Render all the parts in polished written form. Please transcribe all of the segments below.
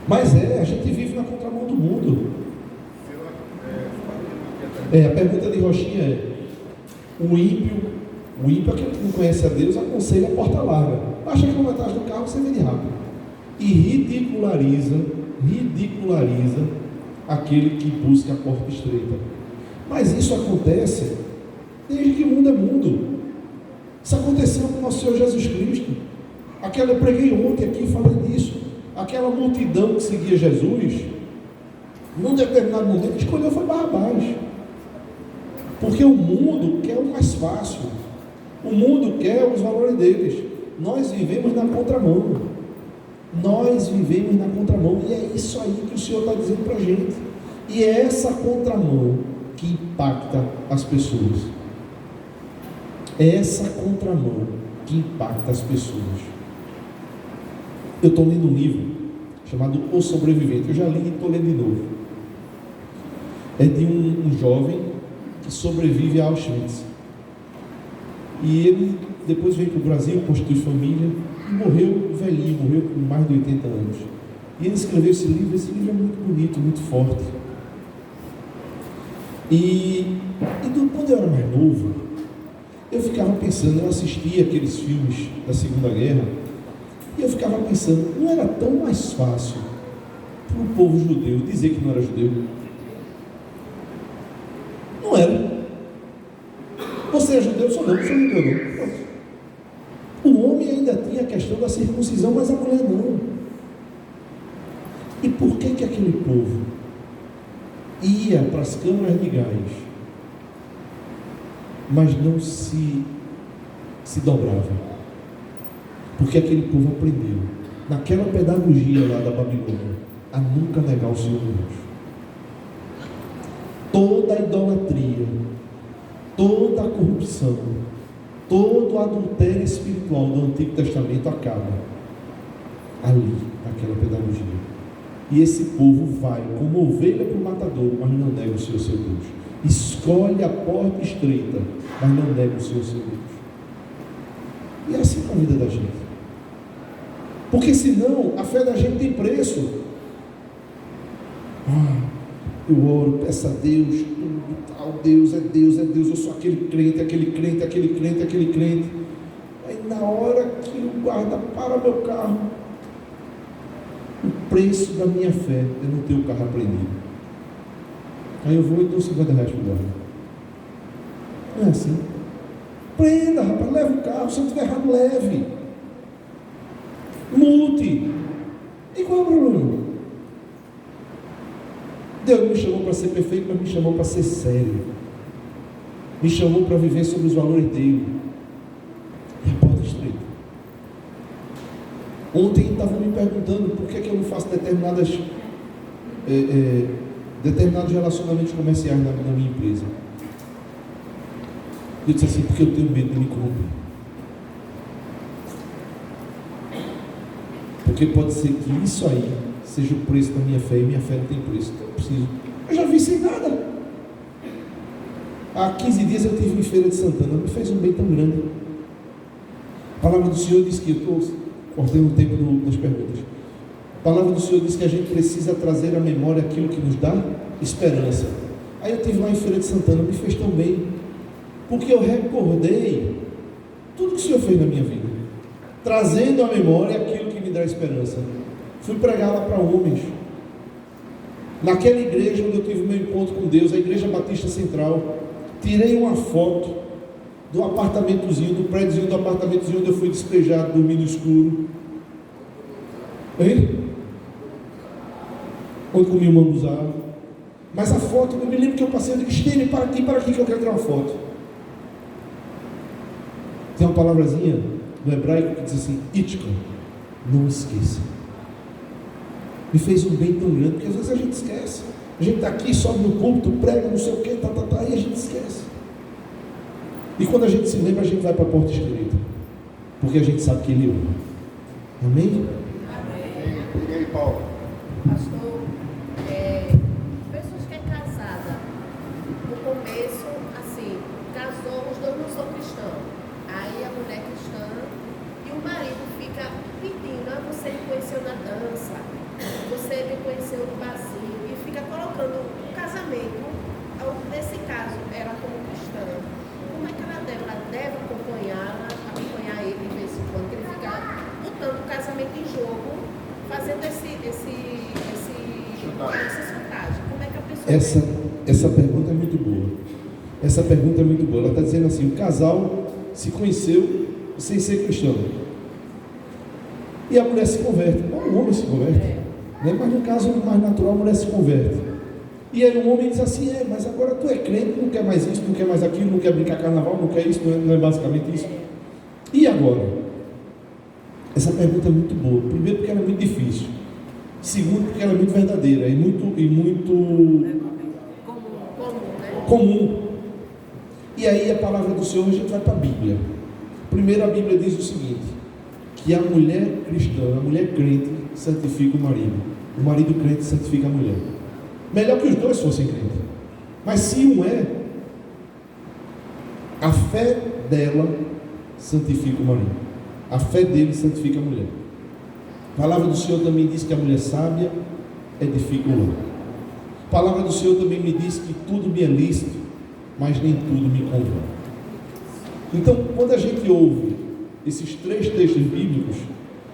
Mas a gente vive na contramão do mundo. A pergunta de Rochinha é: o ímpio, aquele que não conhece a Deus, aconselha a porta larga. Baixa a quilometragem do carro, você vende rápido. E ridiculariza aquele que busca a porta estreita. Mas isso acontece desde que o mundo é mundo. Isso aconteceu com o nosso Senhor Jesus Cristo. Eu preguei ontem aqui falando disso. Aquela multidão que seguia Jesus, num determinado momento, escolheu foi Barrabás. Porque o mundo quer o mais fácil. O mundo quer os valores deles. Nós vivemos na contramão. E é isso aí que o Senhor está dizendo para a gente. E é essa contramão que impacta as pessoas. Eu estou lendo um livro chamado O Sobrevivente. Eu já li e estou lendo de novo. É de um jovem que sobrevive a Auschwitz. E ele depois veio para o Brasil, constituiu família e morreu velhinho, morreu com mais de 80 anos. E ele escreveu esse livro é muito bonito, muito forte. E quando eu era mais novo, eu ficava pensando, eu assistia aqueles filmes da Segunda Guerra, e eu ficava pensando, não era tão mais fácil para o povo judeu dizer que não era judeu? Não era. Você é judeu? Eu sou não sou judeu não. O homem ainda tinha a questão da circuncisão, mas a mulher não. E por que aquele povo ia para as câmaras de gás, mas não se dobrava? Porque aquele povo aprendeu, naquela pedagogia lá da Babilônia, a nunca negar o Senhor Deus. Toda a idolatria, toda a corrupção, todo o adultério espiritual do Antigo Testamento acaba ali, naquela pedagogia. E esse povo vai como ovelha para o matadouro, mas não nega o Senhor seu Deus. Escolhe a porta estreita, mas não nega o Senhor seu Deus. E é assim com a vida da gente. Porque senão a fé da gente tem preço. Eu oro, peço a Deus, tudo tal, Deus é Deus, eu sou aquele crente. Aí na hora que o guarda para meu carro, o preço da minha fé é não ter o carro apreendido. Aí eu vou e dou 50 reais para o guarda. Não é assim? Prenda, rapaz, leva o carro, se eu estiver errado, leve. Multe. E qual é o problema? Deus não me chamou para ser perfeito, mas me chamou para ser sério. Me chamou para viver sobre os valores dele. E a porta estreita. Ontem estavam me perguntando por que eu não faço determinados relacionamentos comerciais na minha empresa. Eu disse assim, porque eu tenho medo de me corromper. Porque pode ser que isso aí seja o preço da minha fé, e minha fé não tem preço, então eu preciso. Eu já vi sem nada. Há 15 dias eu estive em Feira de Santana, me fez um bem tão grande. A palavra do Senhor diz que, eu estou cortando o tempo das perguntas. A palavra do Senhor diz que a gente precisa trazer à memória aquilo que nos dá esperança. Aí eu estive lá em Feira de Santana, me fez tão bem, porque eu recordei tudo que o Senhor fez na minha vida, trazendo à memória aquilo que me dá esperança. Fui pregar lá para homens, naquela igreja onde eu tive o meu encontro com Deus, a Igreja Batista Central. Tirei uma foto do apartamentozinho, do prédiozinho do apartamentozinho onde eu fui despejado, dormir no escuro. Hein? Onde comi um mambuzado. Mas a foto, eu me lembro que eu passei, eu disse, Stênio, para aqui que eu quero tirar uma foto. Tem uma palavrazinha no hebraico que diz assim, Itkon, não esqueça. Me fez um bem tão grande, porque às vezes a gente esquece. A gente está aqui, sobe no púlpito, prega, não sei o que, e a gente esquece. E quando a gente se lembra, a gente vai para a porta estreita, porque a gente sabe que Ele ama. Amém? Amém. E aí, Paulo? Pastor, pessoas que é casada, no começo, assim, casou, os dois não são cristãos. Aí a mulher é cristã e o marido fica pedindo, você me conheceu na dança, você sendo vazio e fica colocando o casamento, nesse caso, ela como cristã, como é que ela deve acompanhar ele de vez em quando, que ele fica botando o casamento em jogo, fazendo essas vantagens. Como é que a pessoa Essa pergunta é muito boa. Essa pergunta é muito boa. Ela está dizendo assim: o casal se conheceu sem ser cristão. E a mulher se converte. O homem se converte. Né? Mas no caso mais natural, a mulher se converte. E aí o homem diz assim: mas agora tu é crente, não quer mais isso, não quer mais aquilo, não quer brincar carnaval, não quer isso, não é basicamente isso. E agora? Essa pergunta é muito boa. Primeiro, porque ela é muito difícil. Segundo, porque ela é muito verdadeira e muito comum. E aí a palavra do Senhor, a gente vai para a Bíblia. Primeiro, a Bíblia diz o seguinte: que a mulher cristã, a mulher crente, santifica o marido crente santifica a mulher. Melhor que os dois fossem crentes. Mas se um é, a fé dela santifica o marido. A fé dele santifica a mulher. A palavra do Senhor também diz que a mulher sábia edifica o lar. A palavra do Senhor também me diz que tudo me é lícito, mas nem tudo me convém. Então, quando a gente ouve esses 3 textos bíblicos,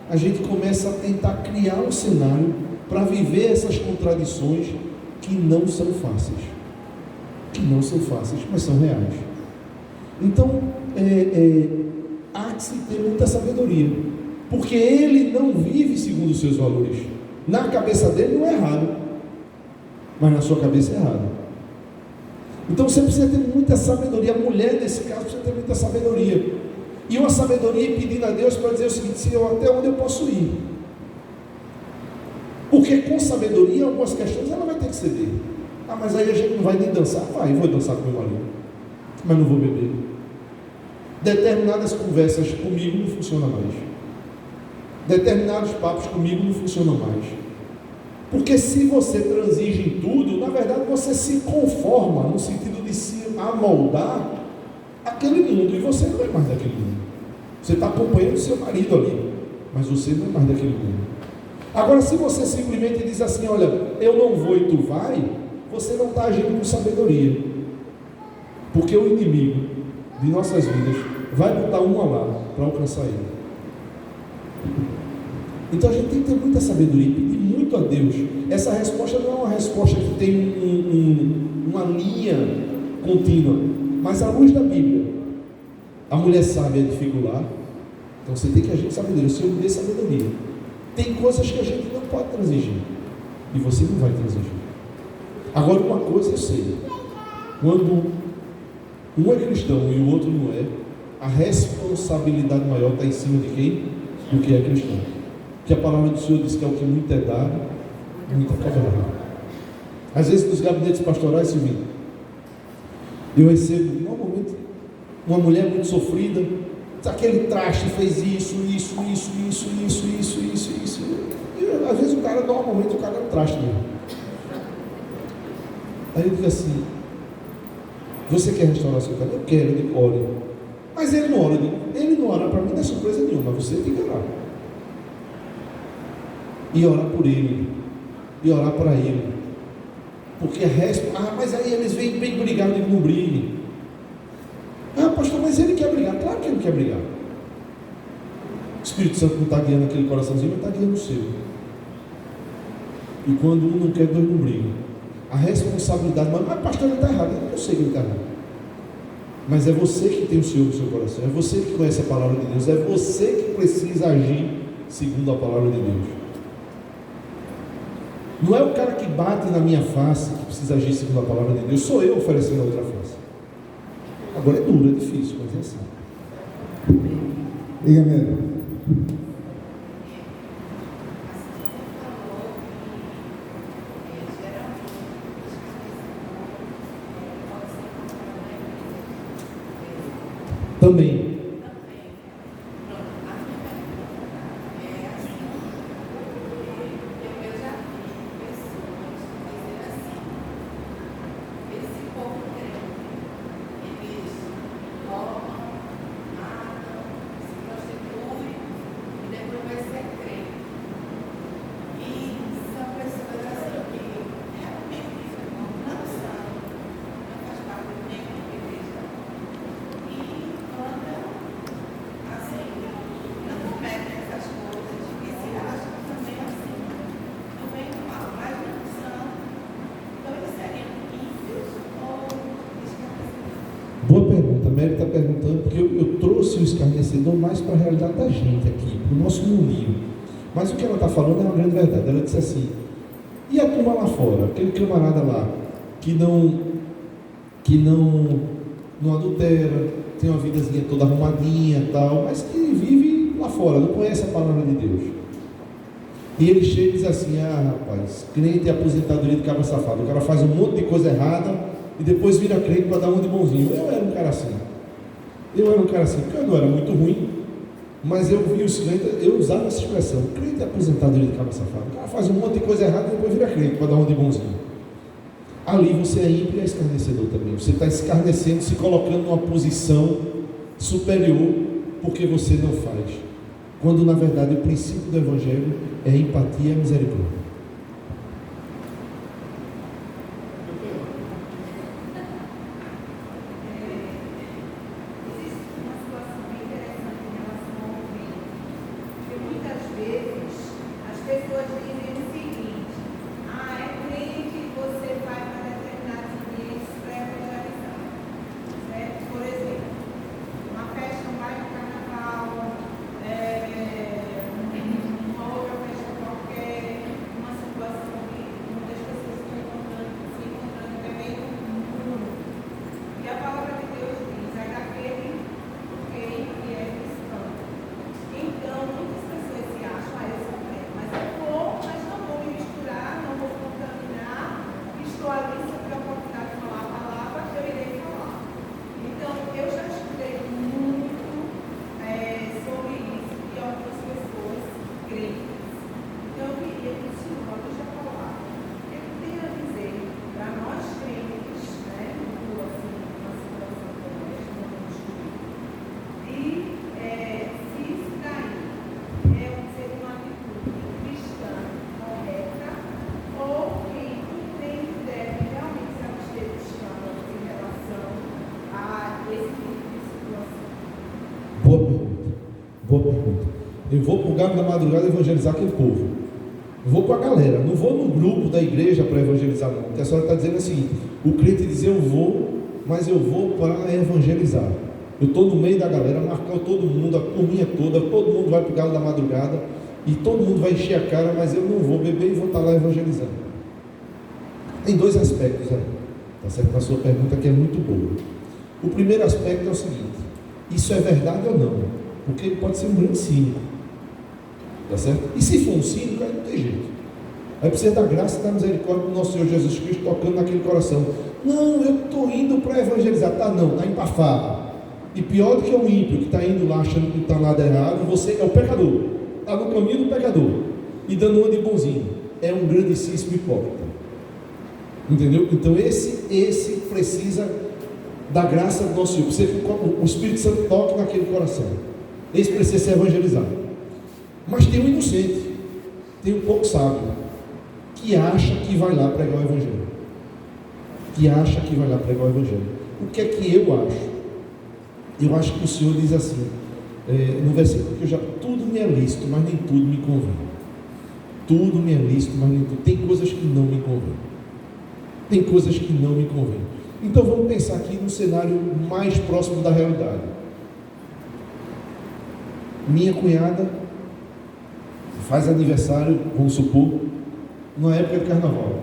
a gente começa a tentar criar um cenário para viver essas contradições que não são fáceis. Mas são reais. Então, há que se ter muita sabedoria, porque ele não vive segundo os seus valores. Na cabeça dele não é errado, mas na sua cabeça é errado. Então você precisa ter muita sabedoria. A mulher, nesse caso, precisa ter muita sabedoria. E uma sabedoria pedindo a Deus para dizer o seguinte: Senhor, até onde eu posso ir? Porque com sabedoria, algumas questões ela vai ter que ceder. Mas aí a gente não vai nem dançar. Vou dançar com meu marido, mas não vou beber. Determinadas conversas comigo não funcionam mais. Determinados papos comigo não funcionam mais. Porque se você transige em tudo, na verdade você se conforma, no sentido de se amoldar àquele mundo, e você não é mais daquele mundo. Você está acompanhando o seu marido ali, mas você não é mais daquele mundo. Agora, se você simplesmente diz assim: olha, eu não vou e tu vai, você não está agindo com sabedoria. Porque o inimigo de nossas vidas vai botar um ao lado para alcançar ele. Então a gente tem que ter muita sabedoria e pedir muito a Deus. Essa resposta não é uma resposta que tem uma linha contínua, mas à luz da Bíblia, a mulher sábia edifica o lar. Então você tem que agir com sabedoria. O Senhor me dê sabedoria. Tem coisas que a gente não pode transigir, e você não vai transigir. Agora, uma coisa eu sei: quando um é cristão e o outro não é, a responsabilidade maior está em cima de quem? Do que é cristão. Que a palavra do Senhor diz que é o que muito é dado, muito é cobrado. Às vezes nos gabinetes pastorais, Silvinho, eu recebo normalmente uma mulher muito sofrida: aquele traste fez isso. E às vezes normalmente o cara é um traste mesmo. Aí eu digo assim: você quer restaurar seu cabelo? Eu quero. Eu digo: ore. Mas ele não ora. Eu digo: ele não ora para mim, não é surpresa nenhuma, mas você tem que orar. E orar por ele, e orar para ele. Porque mas aí eles vêm bem brigar. Eu digo: não brigue. Pastor, mas ele quer brigar. Claro que ele quer brigar. O Espírito Santo não está guiando aquele coraçãozinho, mas está guiando o seu. E quando um não quer, dois não brigam. A responsabilidade, mas pastor, ele está errado. Eu sei que ele está errado. Mas é você que tem o Senhor no seu coração. É você que conhece a palavra de Deus. É você que precisa agir segundo a palavra de Deus. Não é o cara que bate na minha face que precisa agir segundo a palavra de Deus. Sou eu oferecendo a outra face. Agora é duro, é difícil, mas é assim. Diga mesmo. Também. Mary está perguntando, porque eu trouxe o escarnecedor mais para a realidade da gente aqui, para o nosso mundinho. Mas o que ela está falando é uma grande verdade. Ela disse assim: e a turma lá fora, aquele camarada lá, que não adultera, tem uma vidazinha toda arrumadinha e tal, mas que vive lá fora, não conhece a palavra de Deus. E ele chega e diz assim: ah, rapaz, crente é aposentadoria de cabra safado. O cara faz um monte de coisa errada e depois vira crente para dar um de bonzinho. Eu era um cara assim, porque eu não era muito ruim, mas eu vi os crentes, eu usava essa expressão: crente é aposentadoria de cabra safado. O cara faz um monte de coisa errada e depois vira crente para dar um de bonzinho. Ali você é ímpio e é escarnecedor também. Você está escarnecendo, se colocando numa posição superior porque você não faz. Quando na verdade o princípio do Evangelho é empatia e misericórdia. Boa pergunta. Eu vou para o Galo da Madrugada evangelizar aquele povo. Eu vou para a galera, não vou no grupo da igreja para evangelizar não. Porque a senhora está dizendo assim: o crente diz eu vou, mas eu vou para evangelizar. Eu estou no meio da galera, marcar todo mundo, a turminha toda, todo mundo vai para o Galo da Madrugada e todo mundo vai encher a cara, mas eu não vou beber e vou estar lá evangelizando. Tem dois aspectos aí, tá certo? A sua pergunta que é muito boa. O primeiro aspecto é o seguinte: isso é verdade ou não? Porque ele pode ser um grande cínico, tá certo? E se for um cínico, aí não tem jeito. Aí precisa da graça e da misericórdia do nosso Senhor Jesus Cristo tocando naquele coração. Não, eu estou indo para evangelizar. Tá, não, está empafado. E pior do que o ímpio que está indo lá achando que está nada errado, você é o pecador, está no caminho do pecador e dando uma de bonzinho. É um grandíssimo hipócrita. Entendeu? Então esse precisa da graça do nosso Senhor. O Espírito Santo toca naquele coração. Esse precisa ser evangelizado. Mas tem um inocente, tem um pouco sábio, que acha que vai lá pregar o Evangelho. O que é que eu acho? Eu acho que o Senhor diz assim, no versículo que eu já: tudo me é lícito, mas nem tudo me convém. Tudo me é lícito, mas nem tudo. Tem coisas que não me convém. Então vamos pensar aqui num cenário mais próximo da realidade. Minha cunhada faz aniversário, vamos supor, na época de carnaval.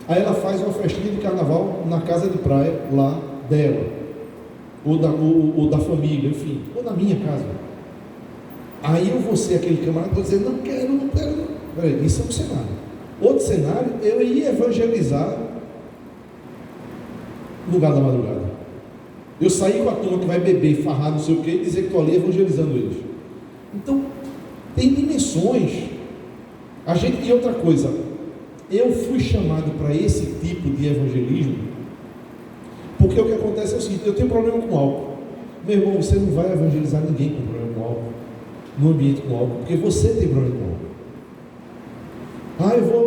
Aí ela faz uma festinha de carnaval na casa de praia lá dela, ou da família, enfim, ou na minha casa. Aí eu vou ser aquele camarada que vai dizer: não quero. Peraí, isso é um cenário. Outro cenário, eu ia evangelizar no Galo da Madrugada. Eu saí com a turma que vai beber, farrar, não sei o que, e dizer que estou ali evangelizando eles. Então, tem dimensões. E outra coisa, eu fui chamado para esse tipo de evangelismo, porque o que acontece é o seguinte: eu tenho problema com álcool. Meu irmão, você não vai evangelizar ninguém com problema com álcool, no ambiente com álcool, porque você tem problema com álcool.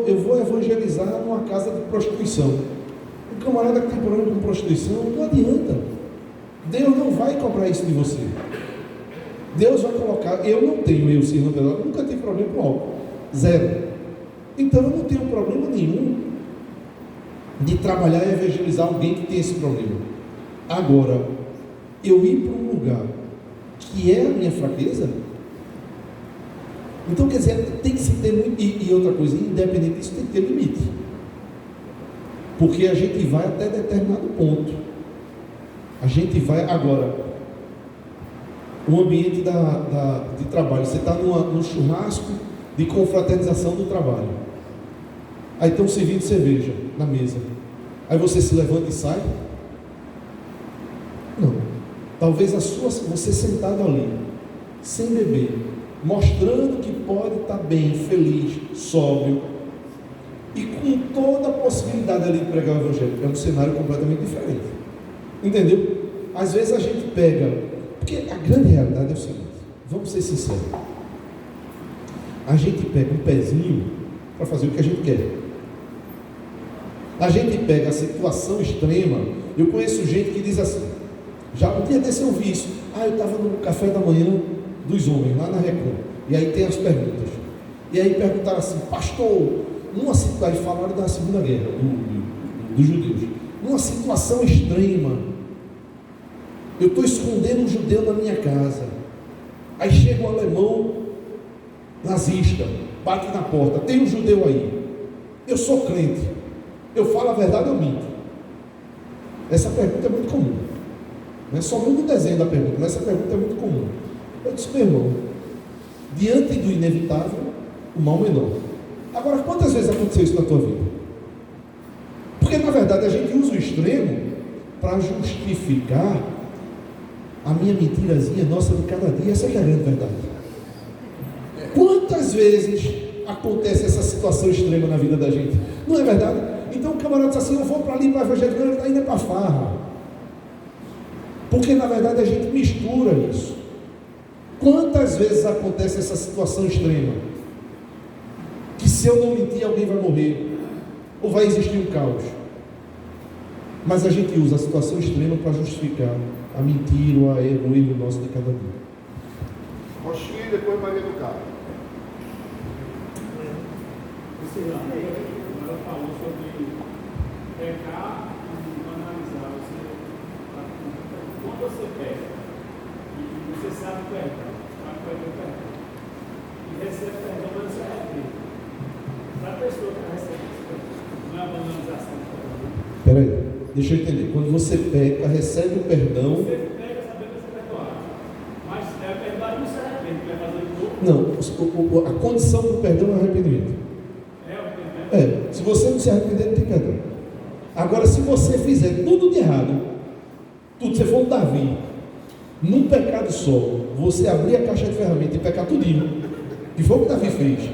Eu vou evangelizar numa casa de prostituição. O camarada que tem problema com prostituição, não adianta. Deus não vai cobrar isso de você. Deus vai colocar. Eu nunca tive problema com álcool, zero. Então eu não tenho problema nenhum de trabalhar e evangelizar alguém que tem esse problema. Agora, eu ir para um lugar que é a minha fraqueza? Então, quer dizer, tem que se ter muito. E outra coisa, independente disso, tem que ter limite. Porque a gente vai até determinado ponto. A gente vai agora. O ambiente de trabalho. Você está num churrasco de confraternização do trabalho. Aí estão servindo cerveja na mesa. Aí você se levanta e sai? Não. Talvez você sentado ali, sem beber, mostrando que pode estar bem, feliz, sóbrio, e com toda a possibilidade ali de pregar o Evangelho. É um cenário completamente diferente. Entendeu? Às vezes a gente pega, porque a grande realidade é o seguinte, vamos ser sinceros, a gente pega um pezinho para fazer o que a gente quer. A gente pega a situação extrema. Eu conheço gente que diz assim, já um dia desse eu ouvi isso, eu estava no café da manhã dos homens, lá na Record, e aí tem as perguntas, e aí perguntaram assim, pastor, aí falaram da Segunda Guerra, dos judeus, numa situação extrema, eu estou escondendo um judeu na minha casa, aí chega um alemão nazista, bate na porta, tem um judeu aí, eu sou crente, eu falo a verdade ou minto? Essa pergunta é muito comum, não é só muda o desenho da pergunta, mas essa pergunta é muito comum. Eu disse, meu irmão, diante do inevitável, o mal menor. Agora, quantas vezes aconteceu isso na tua vida? Porque na verdade a gente usa o extremo para justificar a minha mentirazinha nossa de cada dia. Essa é a grande verdade. Quantas vezes acontece essa situação extrema na vida da gente? Não é verdade? Então o camarada diz assim, eu vou para ali para o evangelho, ele está indo para a farra. Porque na verdade a gente mistura isso. Quantas vezes acontece essa situação extrema? Que se eu não mentir, alguém vai morrer, ou vai existir um caos. Mas a gente usa a situação extrema para justificar a mentira, o erro nosso de cada dia. Rochinha e depois Maria do Carmo. Ela falou sobre pecar e analisar. Quando você peca, e você sabe o perdão, e recebe perdão, mas você arrepende. Para a pessoa que recebe esse perdão, não é a banalização do perdão. Espera aí, deixa eu entender. Quando você peca, recebe o perdão. Você pega sabendo que você vai perdoar. Mas é perdoar e não se arrepende, vai fazer de novo. Não, a condição do perdão é o arrependimento. É o arrependimento? Se você não se arrepender, não tem perdão. Agora, se você fizer tudo de errado, tudo, você for um Davi, num pecado só, você abrir a caixa de ferramentas e pecar tudinho, que foi o que Davi fez,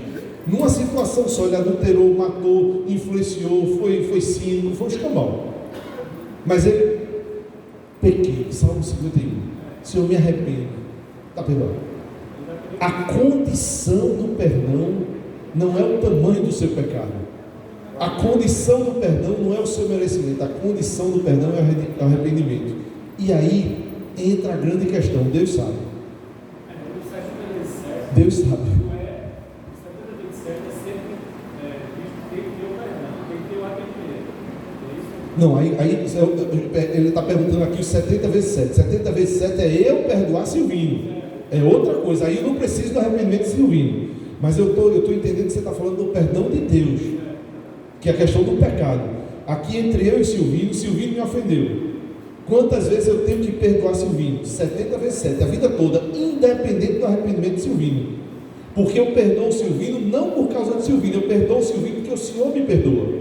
numa situação só, ele adulterou, matou, influenciou, foi sino, foi um escambau. Mas ele, pequei, Salmo 51, se eu me arrependo, está perdoado. A condição do perdão não é o tamanho do seu pecado. A condição do perdão não é o seu merecimento. A condição do perdão é o arrependimento. E aí entra a grande questão. Deus sabe. Deus sabe. Não, aí ele está perguntando aqui os 70 vezes 7. 70 vezes 7 é eu perdoar Silvino. É outra coisa. Aí eu não preciso do arrependimento de Silvino. Mas eu estou entendendo que você está falando do perdão de Deus, que é a questão do pecado. Aqui entre eu e Silvino me ofendeu. Quantas vezes eu tenho que perdoar Silvino? 70 vezes 7, a vida toda, independente do arrependimento de Silvino. Porque eu perdoo Silvino não por causa de Silvino, eu perdoo Silvino porque o Senhor me perdoa.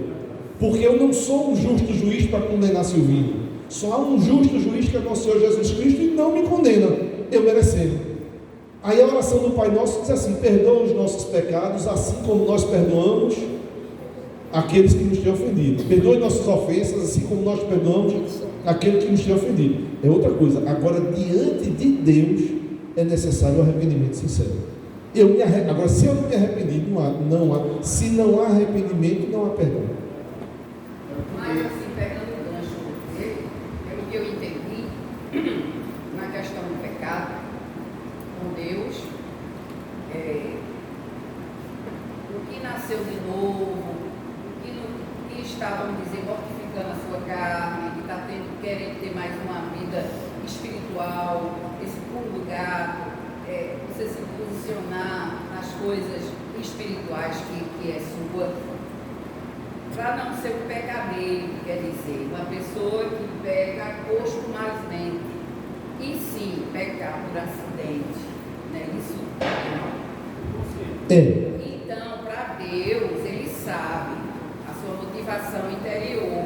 Porque eu não sou um justo juiz para condenar Silvino. Só há um justo juiz que é nosso Senhor Jesus Cristo e não me condena, eu merecendo. Aí a oração do Pai Nosso diz assim: perdoa os nossos pecados, assim como nós perdoamos aqueles que nos têm ofendido. Perdoe nossas ofensas, assim como nós perdoamos aquele que nos tem ofendido. É outra coisa. Agora, diante de Deus, é necessário o arrependimento sincero. Agora, se eu não me arrependi, não há. Se não há arrependimento, não há perdão. Mas, assim, pegando o gancho dele, pelo que eu entendi, na questão do pecado, com Deus, o que nasceu de novo, o que está, vamos dizer, mortificando a sua carne, que está querendo ter mais uma vida espiritual espiritual, esse pulo do gato, você se posicionar nas coisas espirituais que é sua, para não ser um pecadeiro, quer dizer, uma pessoa que peca costumazmente, e sim pecar por acidente, né? Isso não. Então, para Deus, Ele sabe a sua motivação interior,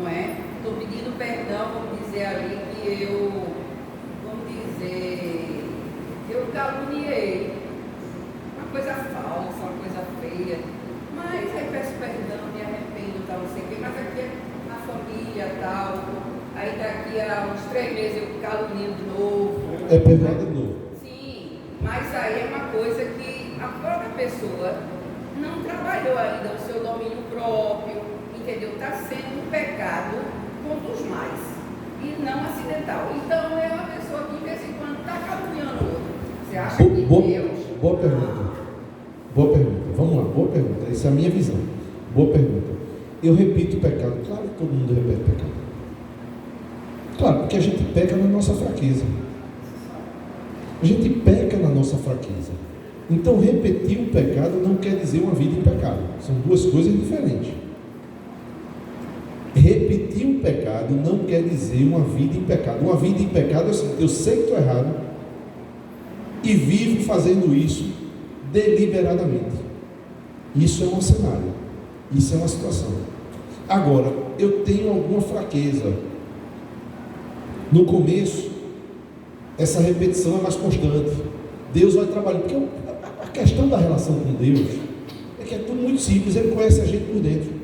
não é? Estou pedindo perdão, vamos dizer ali que eu caluniei, uma coisa falsa, uma coisa feia, mas aí peço perdão, me arrependo, tal, não sei o quê, mas aqui é na família, tal, aí daqui a uns 3 meses eu calunio de novo. É perdoado de novo. Sim, mas aí é uma coisa que a própria pessoa não trabalhou ainda o seu domínio próprio, entendeu? Está sendo um pecado contra os mais e não acidental. Então é uma pessoa que de vez em quando está caluniando o outro. Você acha que Deus... Boa pergunta. Boa pergunta. Vamos lá, boa pergunta. Essa é a minha visão. Boa pergunta. Eu repito o pecado. Claro que todo mundo repete o pecado. Claro, porque a gente peca na nossa fraqueza. A gente peca na nossa fraqueza. Então, repetir o pecado não quer dizer uma vida em pecado. São duas coisas diferentes. Repetir o pecado não quer dizer uma vida em pecado. Uma vida em pecado é o seguinte: eu sei que estou errado e vivo fazendo isso deliberadamente. Isso é um cenário. Isso é uma situação. Agora, eu tenho alguma fraqueza. No começo, essa repetição é mais constante. Deus vai trabalhando. Porque a questão da relação com Deus é que é tudo muito simples. Ele conhece a gente por dentro.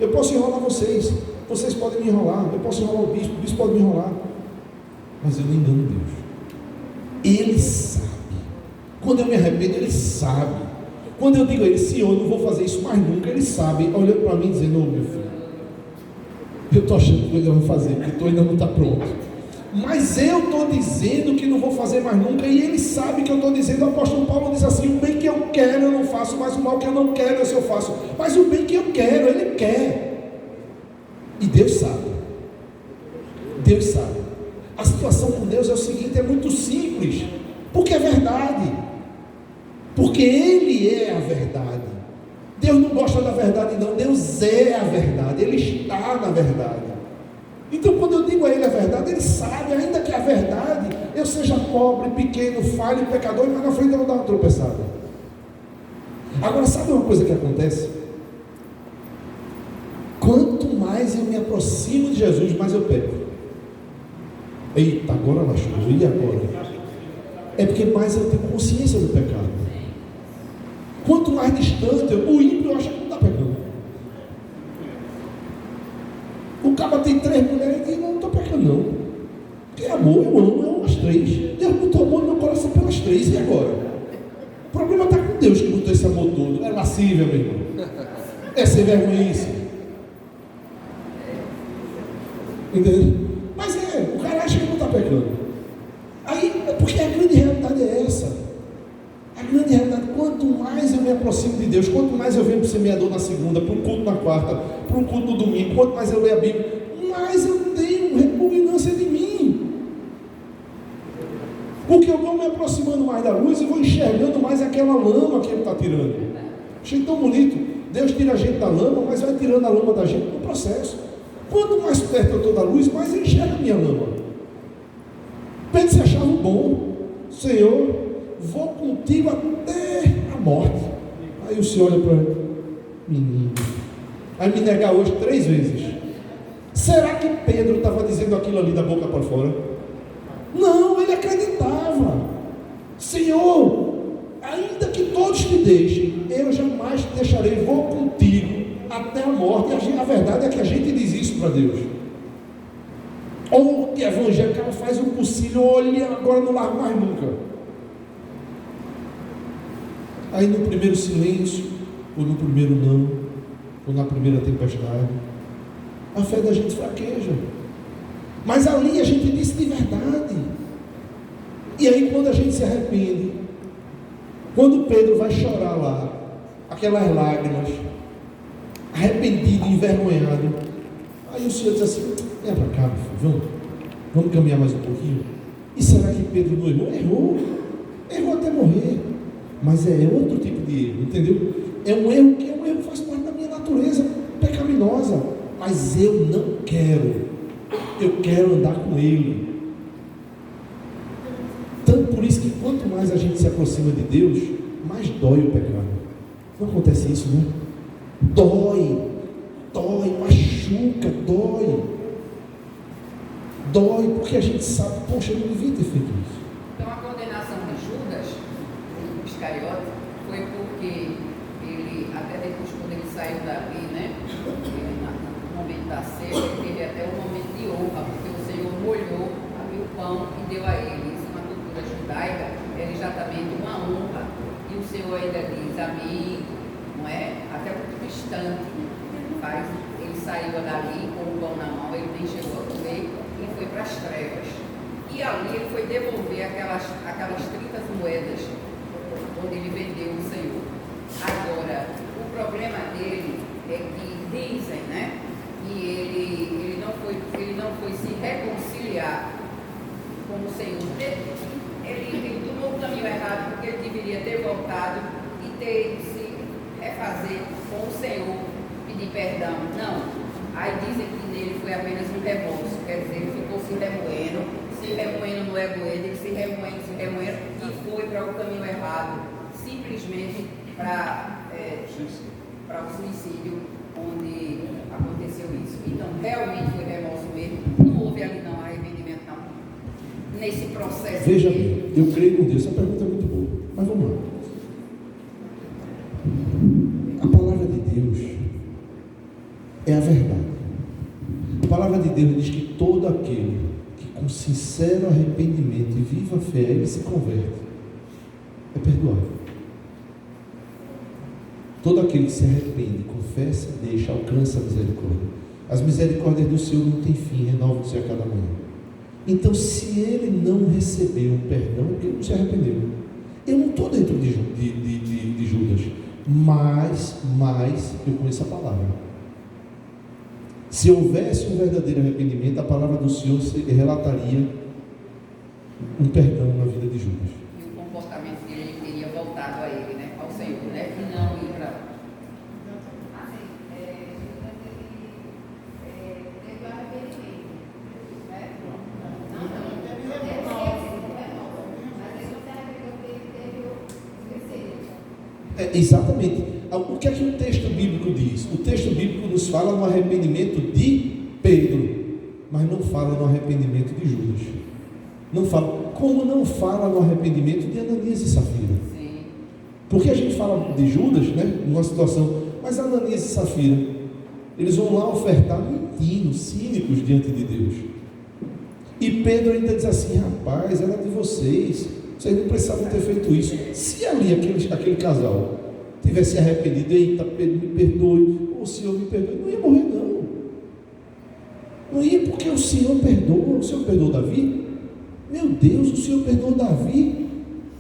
Eu posso enrolar vocês podem me enrolar, eu posso enrolar o bispo pode me enrolar, mas eu não engano Deus. Ele sabe. Quando eu me arrependo, Ele sabe. Quando eu digo a Ele: Senhor, eu não vou fazer isso mais nunca, Ele sabe, olhando para mim dizendo: ô meu filho, eu estou achando que eu ainda vou fazer, porque tu ainda não está pronto. Mas eu estou dizendo que não vou fazer mais nunca, e Ele sabe que eu estou dizendo. O apóstolo Paulo diz assim: o bem que eu quero eu não faço, mas o mal que eu não quero eu faço. Mas o bem que eu quero, Ele quer. E Deus sabe. Deus sabe. A situação com Deus é o seguinte: é muito simples, porque é verdade. Porque Ele é a verdade. Deus não gosta da verdade não, Deus é a verdade, Ele está na verdade. Então, quando eu digo a Ele a verdade, Ele sabe, ainda que a verdade eu seja pobre, pequeno, falho, pecador, mas na frente eu vou dar uma tropeçada. Agora, sabe uma coisa que acontece? Quanto mais eu me aproximo de Jesus, mais eu peco. Eita, agora lascou, e agora? É porque mais eu tenho consciência do pecado. Quanto mais distante, o ímpio acha que não está pecando. O cara tem 3 mulheres e diz: não estou pecando não. Porque amor, eu amo as 3. Deus botou amor no meu coração pelas 3, e agora? O problema está com Deus que botou esse amor todo. É lascívia, meu irmão. É sem vergonhice. Entendeu? Mas o cara acha que não está pecando. Aí, porque a grande realidade é essa. A grande realidade: quanto mais eu me aproximo de Deus, quanto mais eu venho para o semeador na segunda, para um culto na quarta, para um culto no domingo, quanto mais eu leio a Bíblia, mais eu tenho repugnância de mim. Porque eu vou me aproximando mais da luz e vou enxergando mais aquela lama que Ele está tirando. Achei tão bonito. Deus tira a gente da lama, mas vai tirando a lama da gente no processo. Quanto mais perto eu estou da luz, mais eu enxergo a minha lama. Pedro se achava bom. Senhor, vou contigo até a morte. Aí o Senhor olha para ele: menino, vai me negar hoje 3 vezes. Será que Pedro estava dizendo aquilo ali da boca para fora? Não, ele acreditava. Senhor, ainda que todos te deixem, eu jamais te deixarei, vou contigo até a morte. E a verdade é que a gente diz isso para Deus. Ou que evangélico, ela faz o possível: olha, agora não largo mais nunca. Aí no primeiro silêncio, ou no primeiro não, ou na primeira tempestade, a fé da gente fraqueja. Mas ali a gente disse de verdade. E aí quando a gente se arrepende, quando Pedro vai chorar lá, aquelas lágrimas, arrependido, envergonhado, aí o Senhor diz assim: vem para cá, meu filho, vamos. Vamos caminhar mais um pouquinho? E será que Pedro não errou? Errou. Errou até morrer. Mas é outro tipo de erro, entendeu? É um erro que faz parte da minha natureza pecaminosa. Mas eu não quero. Eu quero andar com Ele. Tanto por isso que quanto mais a gente se aproxima de Deus, mais dói o pecado. Não acontece isso, não? Dói, machuca, dói, porque a gente sabe, poxa, eu não devia ter feito isso. Então a condenação de Judas, o Iscariote, foi porque ele, até depois quando ele saiu dali, né, no momento da ceia, ele teve até um momento de honra, porque o Senhor molhou o pão e deu a ele. Isso na cultura judaica era exatamente uma honra. E o Senhor ainda diz, amigo, não é? Até muito distante. Ele saiu dali com o pão na mão, ele nem chegou a comer e foi para as trevas. E ali ele foi devolver aquelas 30 moedas onde ele vendeu o Senhor. Agora, o problema dele é que dizem, né, que ele não foi se reconciliar com o Senhor. Ele tomou o caminho errado, porque ele deveria ter voltado e ter se refazer com o Senhor, pedir perdão. Não. Aí dizem que nele foi apenas um remorso, quer dizer, ele ficou se remoendo no ego dele, ele se remoendo e foi para o caminho errado, simplesmente para o suicídio, onde aconteceu isso. Então, realmente foi remorso mesmo, não houve ali não arrependimento não, nesse processo. Veja bem, eu creio com Deus, essa pergunta é muito boa, mas vamos lá. A palavra de Deus é a verdade. A palavra de Deus diz que todo aquele que com sincero arrependimento e viva fé ele se converte, é perdoado. Todo aquele que se arrepende, confessa, deixa, alcança a misericórdia. As misericórdias do Senhor não têm fim, renovam-se a cada manhã. Então, se ele não recebeu o perdão, ele não se arrependeu. Eu não estou dentro de Judas, mas eu conheço a palavra. Se houvesse um verdadeiro arrependimento, a palavra do Senhor relataria um perdão na vida de Judas. E o comportamento dele, ele teria voltado a ele, né, ao Senhor, né, e não ir para... Assim, teve o arrependimento, né? Não, mas ele não se arrependeu porque ele teve o receio. Exatamente. O que é que o texto bíblico diz? O texto bíblico nos fala no arrependimento de Pedro, mas não fala no arrependimento de Judas. Não fala, como não fala no arrependimento de Ananias e Safira. Sim. Porque a gente fala de Judas, né, numa situação, mas Ananias e Safira, eles vão lá ofertar mentindo, cínicos diante de Deus. E Pedro ainda diz assim, rapaz, era de vocês não precisavam ter feito isso. Se ali aquele casal tivesse arrependido, eita, Pedro, me perdoe, o Senhor me perdoe, não ia morrer não. Não ia, porque o Senhor perdoa. O Senhor perdoou Davi? Meu Deus, o Senhor perdoou Davi,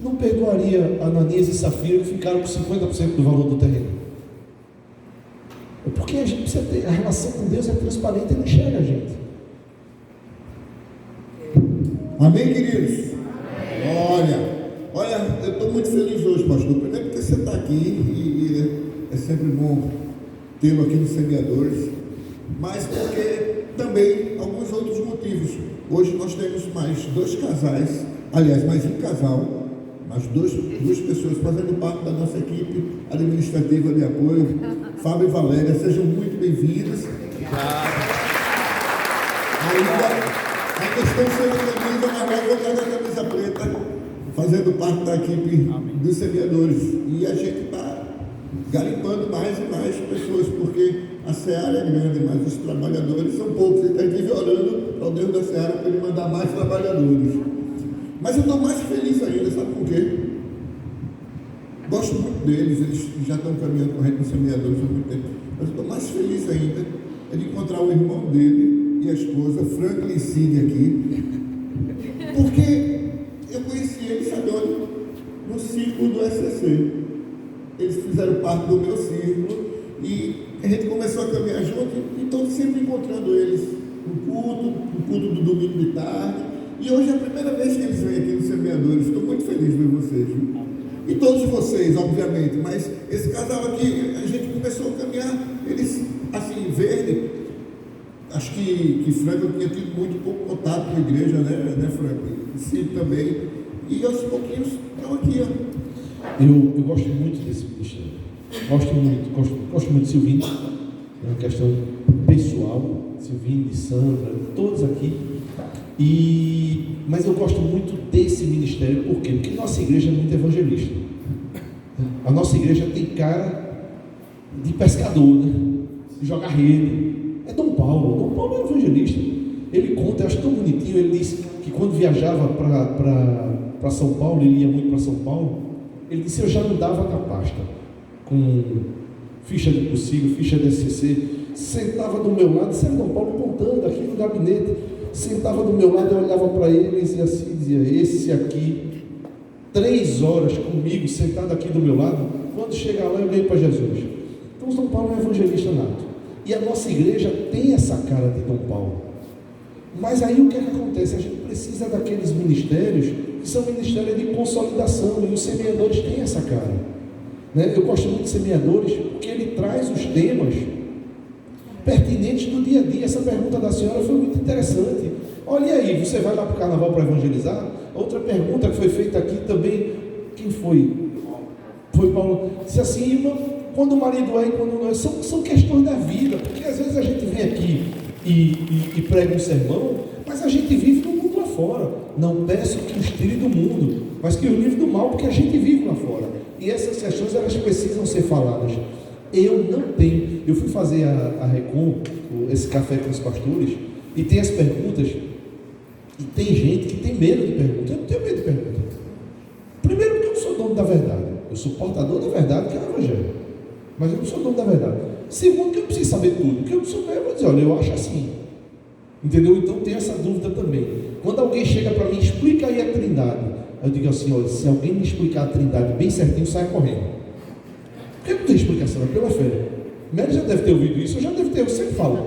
não perdoaria Ananias e Safira que ficaram com 50% do valor do terreno? É porque a gente precisa ter, a relação com Deus é transparente, Ele enxerga a gente. Amém, queridos? Olha, eu estou muito feliz hoje, pastor. Primeiro porque você está aqui e é sempre bom tê-lo aqui nos Semeadores, mas porque também alguns outros motivos. Hoje nós temos mais 2 casais, aliás, mais um casal, mais duas pessoas fazendo parte da nossa equipe administrativa de apoio, Fábio e Valéria, sejam muito bem-vindos. Ainda estão sendo camisa, mas vai voltar na camisa preta, fazendo parte da equipe dos semeadores. E a gente está garimpando mais e mais pessoas, porque a seara é grande, mas os trabalhadores são poucos. Ele está aqui orando ao Deus da seara para ele mandar mais trabalhadores. Mas eu estou mais feliz ainda, sabe por quê? Gosto muito deles, eles já estão caminhando com a gente nos semeadores há muito tempo. Mas eu estou mais feliz ainda de encontrar o irmão dele e a esposa, Franklin Cine, aqui. Porque eu conheci eles, sabe onde? No círculo do SCC. Eles fizeram parte do meu círculo e a gente começou a caminhar junto e estou sempre encontrando eles. o culto do domingo de tarde. E hoje é a primeira vez que eles vêm aqui no Semeadores. Estou muito feliz de ver vocês, viu? E todos vocês, obviamente, mas esse casal aqui, a gente começou a caminhar, eles, assim, verde. Acho que Franco tinha tido muito pouco contato com a igreja, né Franco? E Cid também. E aos pouquinhos estão aqui, ó. Eu gosto muito desse ministério. Gosto muito de Silvinho. É uma questão pessoal. Silvinho, de Sandra, todos aqui. Mas eu gosto muito desse ministério. Por quê? Porque nossa igreja é muito evangelista. A nossa igreja tem cara de pescador, né? De jogar rede. É Dom Paulo é evangelista. Ele conta, eu acho tão bonitinho. Ele disse que quando viajava para São Paulo, ele ia muito para São Paulo. Ele disse: eu já andava com a pasta, com ficha de possível, ficha de SCC, sentava do meu lado, sempre Dom Paulo contando aqui no gabinete, sentava do meu lado, eu olhava para ele e dizia assim, esse aqui, 3 horas comigo, sentado aqui do meu lado, quando chegar lá eu ganhei para Jesus. Então Dom Paulo é evangelista nato, e a nossa igreja tem essa cara de Dom Paulo. Mas aí o que é que acontece? A gente precisa daqueles ministérios que são ministérios de consolidação, e os semeadores têm essa cara, né? Eu gosto muito de semeadores porque ele traz os temas pertinentes do dia a dia. Essa pergunta da senhora foi muito interessante. Olha aí, você vai lá para o carnaval para evangelizar? Outra pergunta que foi feita aqui também, quem foi? Foi Paulo. Disse assim, irmão, quando o marido é e quando não é, são questões da vida, porque às vezes a gente vem aqui e prega um sermão, mas a gente vive no mundo lá fora. Não peço que os tire do mundo, mas que os livre do mal, porque a gente vive lá fora. E essas questões, elas precisam ser faladas. Eu fui fazer a Recon, esse café com os pastores, e tem as perguntas, e tem gente que tem medo de perguntas. Eu não tenho medo de perguntas. Primeiro, porque eu não sou dono da verdade, eu sou portador da verdade, que é o Evangelho, mas eu não sou dono da verdade. Segundo, que eu preciso saber tudo, porque eu não souber, eu vou dizer, olha, eu acho assim, entendeu? Então tem essa dúvida também. Quando alguém chega para mim, explica aí a Trindade, eu digo assim, olha, se alguém me explicar a Trindade bem certinho, sai correndo. Porque não tem explicação, é pela fé. Mary já deve ter ouvido isso, eu sempre falo.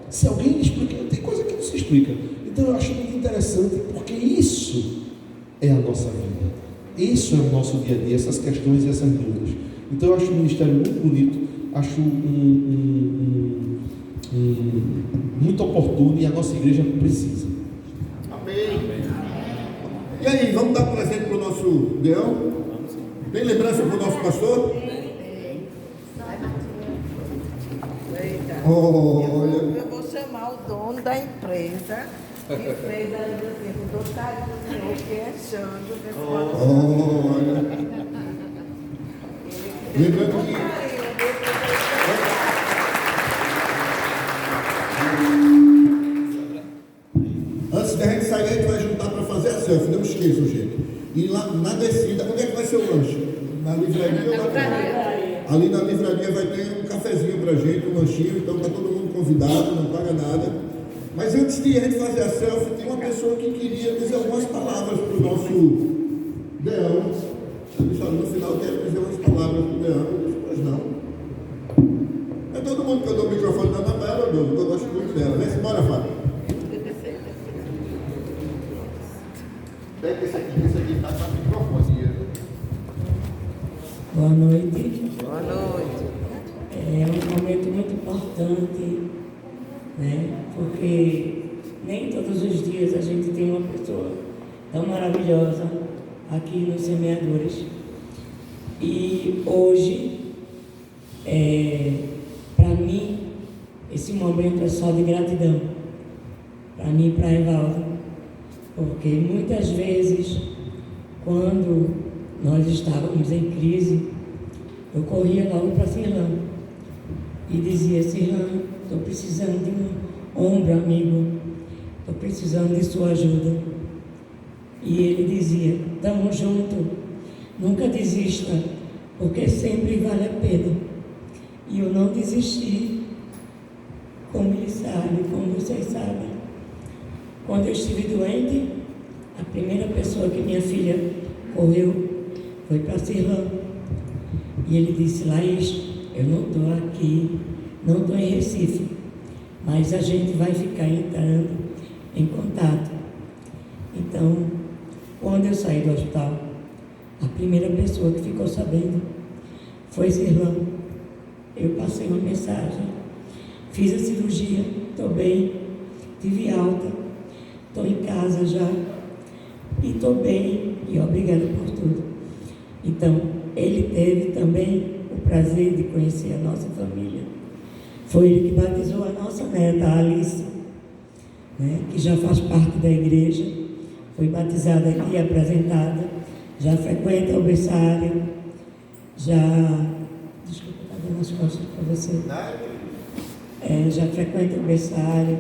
Se alguém me explica, tem coisa que não se explica. Então eu acho muito interessante, porque isso é a nossa vida. Isso é o nosso dia a dia, essas questões e essas dúvidas. Então eu acho o ministério muito bonito, acho muito oportuno, e a nossa igreja precisa. Amém. E aí, vamos dar presente para o nosso Deão? Tem lembrança para o nosso pastor? Olha. Eu vou chamar o dono da empresa que fez a livrazinha com todo carinho do Senhor, que é Xandro. Olha. Lembrando que antes da gente sair, a gente vai juntar para fazer a selfie. Não esqueçam, gente. E lá na descida, onde é que vai ser o lanche? Na livraria ou na livraria? Ali na livraria vai ter um cafezinho pra gente, um lanchinho, então está todo mundo convidado, não paga nada. Mas antes de a gente fazer a selfie, tem uma pessoa que queria dizer algumas palavras para o nosso Deão. No final eu quero dizer umas palavras para o Deão, depois não. É todo mundo que eu dou o microfone da Mabela, eu gosto muito dela. Vem embora, Fábio. Pega esse aqui está na microfonia. Boa noite. Boa noite. É um momento muito importante, né? Porque nem todos os dias a gente tem uma pessoa tão maravilhosa aqui nos Semeadores. E hoje, para mim, esse momento é só de gratidão. Para mim e para Evaldo. Porque muitas vezes, quando nós estávamos em crise, eu corria logo para Sirlan e dizia: Sirlan, estou precisando de um ombro amigo, estou precisando de sua ajuda. E ele dizia: estamos juntos, nunca desista, porque sempre vale a pena. E eu não desisti, como ele sabe, como vocês sabem. Quando eu estive doente, a primeira pessoa que minha filha correu foi para Sirlan. E ele disse: Laís, eu não estou aqui, não estou em Recife, mas a gente vai ficar entrando em contato. Então, quando eu saí do hospital, a primeira pessoa que ficou sabendo foi Zirlão. Eu passei uma mensagem, fiz a cirurgia, estou bem, tive alta, estou em casa já e estou bem e obrigada por tudo. Então, ele teve também o prazer de conhecer a nossa família. Foi ele que batizou a nossa neta, a Alice, né, que já faz parte da igreja, foi batizada aqui, apresentada, já frequenta o berçário, desculpa, está dando as costas para você. Já frequenta o berçário.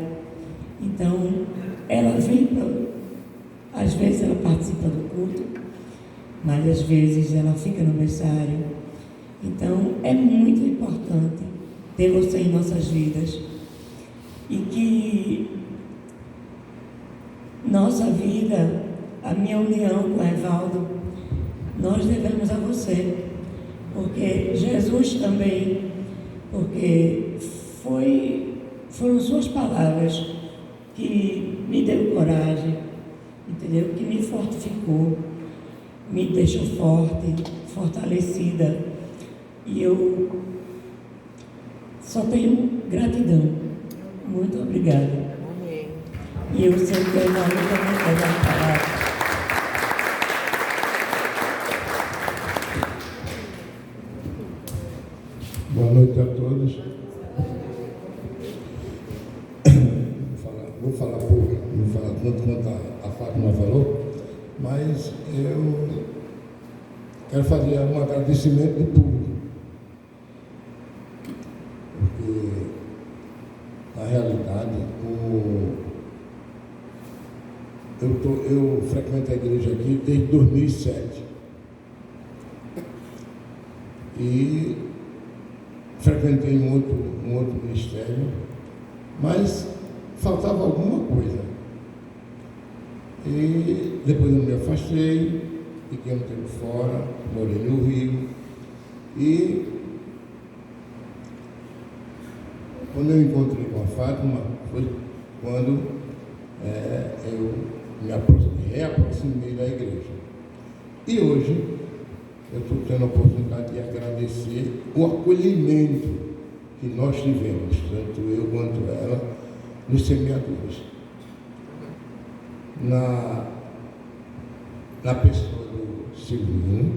Então, ela vem às vezes ela participa do culto, mas às vezes ela fica no berçário. Então, é muito importante ter você em nossas vidas e que nossa vida, a minha união com o Evaldo, nós devemos a você, porque Jesus também, porque foram suas palavras que me deu coragem, entendeu? Que me fortificou, me deixou forte, fortalecida, e eu só tenho gratidão. Muito obrigada. E eu sei que eu não também vai dar palavra. Boa noite a todos. Vou falar pouco, não vou falar tanto quanto a Fátima falou, mas eu quero fazer um agradecimento do público, porque, na realidade, eu frequento a igreja aqui desde 2007 e frequentei um outro ministério, mas faltava alguma coisa. E depois eu me afastei, fiquei um tempo fora, morei no Rio. E quando eu encontrei com a Fátima, foi quando eu me reaproximei da igreja. E hoje eu estou tendo a oportunidade de agradecer o acolhimento que nós tivemos, tanto eu quanto ela, nos semeadores. Na pessoa do Silvino,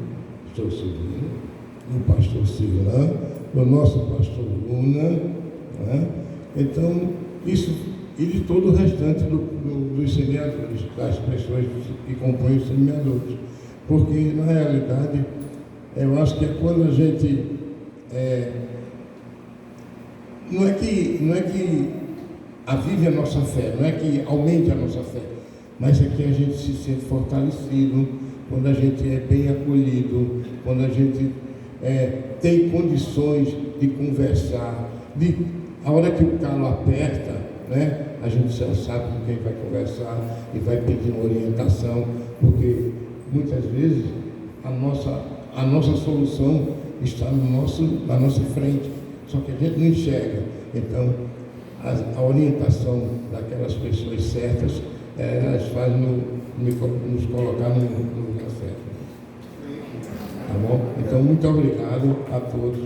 do pastor Silvano, do nosso pastor Luna, né? Então, isso, e de todo o restante dos semeadores, das pessoas que compõem os semeadores. Porque, na realidade, eu acho que é quando a gente... Não é que avive a nossa fé, não é que aumente a nossa fé, mas é que a gente se sente fortalecido, quando a gente é bem acolhido, quando a gente tem condições de conversar, a hora que o calo aperta, né, a gente já sabe com quem vai conversar e vai pedir uma orientação, porque muitas vezes a nossa solução está na nossa frente, só que a gente não enxerga. Então, a orientação daquelas pessoas certas, elas fazem nos colocar no lugar certo. Tá bom? Então, muito obrigado a todos.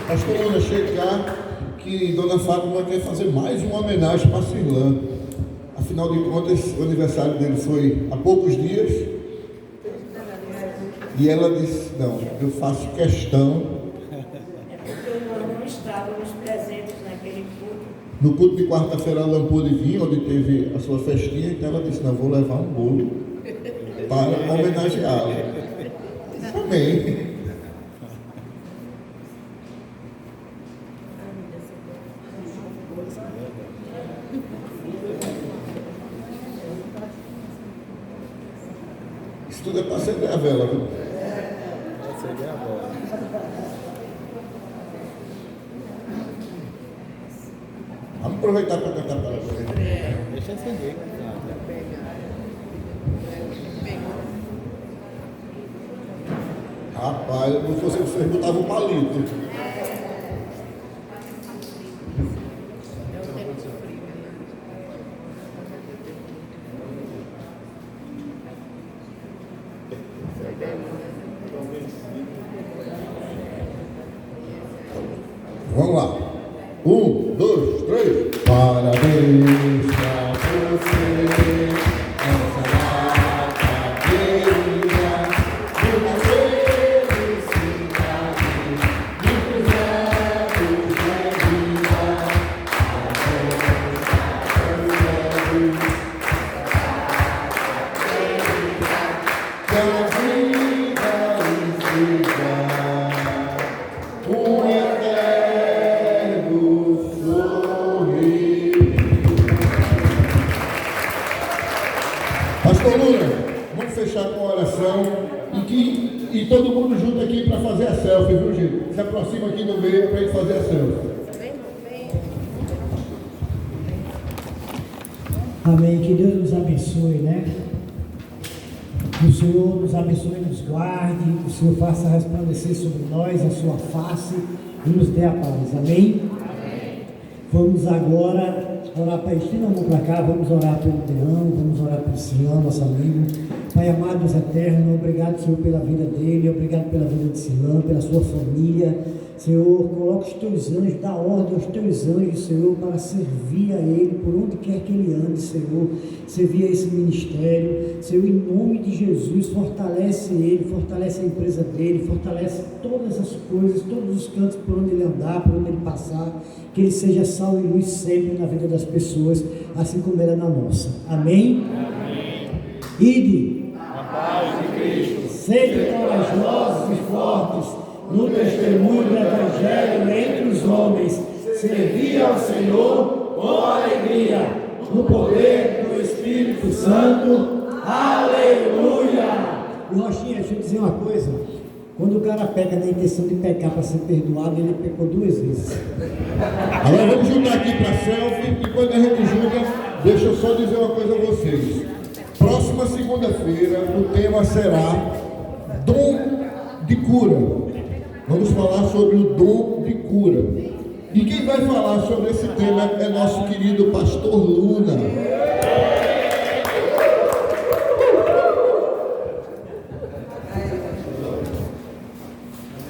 Pastor Luna, chegar que Dona Fátima quer fazer mais uma homenagem para a Cirlã. Afinal de contas, o aniversário dele foi há poucos dias. E ela disse, não, eu faço questão. É porque nós não estávamos presentes naquele culto. No culto de quarta-feira ela não pôde vir, onde teve a sua festinha, então ela disse, não, vou levar um bolo para homenageá-la. Amém. Isso tudo é para acender a vela, viu? Vamos aproveitar para cantar para você. Deixa eu acender. Rapaz, não fosse vocês botavam um palito. Vamos lá. 1, 2, 3. Parabéns pra você. Essa data querida. Muita felicidade. Muitos anos de vida. Que a vida lhe seja um eterno sorriso. Pastor Lula, vamos fechar com a oração e todo mundo junto aqui para fazer a selfie, viu, gente? Se aproxima aqui no meio para a gente fazer a selfie. Amém. Que Deus nos abençoe, né? Que o Senhor nos abençoe e nos guarde, que o Senhor faça resplandecer sobre nós a sua face e nos dê a paz. Amém? Vamos agora orar para estenda a mão para cá, vamos orar pelo Deão, vamos orar pelo Silão, nosso amigo. Pai amado, Deus eterno, obrigado, Senhor, pela vida dele, obrigado pela vida de Silão, pela sua família. Senhor, coloca os teus anjos, dá ordem aos teus anjos, Senhor, para servir a ele, por onde quer que ele ande, Senhor, servir a esse ministério. Senhor, em nome de Jesus, fortalece ele, fortalece a empresa dele, fortalece todas as coisas, todos os cantos por onde ele andar, por onde ele passar, que ele seja sal e luz sempre na vida das pessoas, assim como ele é na nossa. Amém? Amém. Ide, a paz de Cristo, sede corajosos e fortes, no testemunho do Evangelho entre os homens, servir ao Senhor com alegria, no poder do Espírito Santo. Aleluia! E Rochinha, deixa eu dizer uma coisa. Quando o cara peca na intenção de pecar para ser perdoado, ele pecou 2 vezes. Agora vamos juntar aqui para a selfie e quando a gente junta, deixa eu só dizer uma coisa a vocês. Próxima segunda-feira o tema será dom de cura. Vamos falar sobre o dom de cura. E quem vai falar sobre esse tema é nosso querido pastor Luna.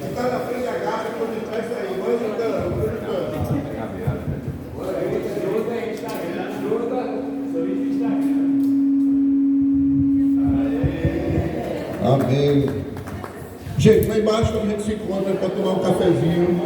Está na frente da garra quando ele traz isso aí. Amém. Gente, lá embaixo a gente se encontra para tomar um cafezinho.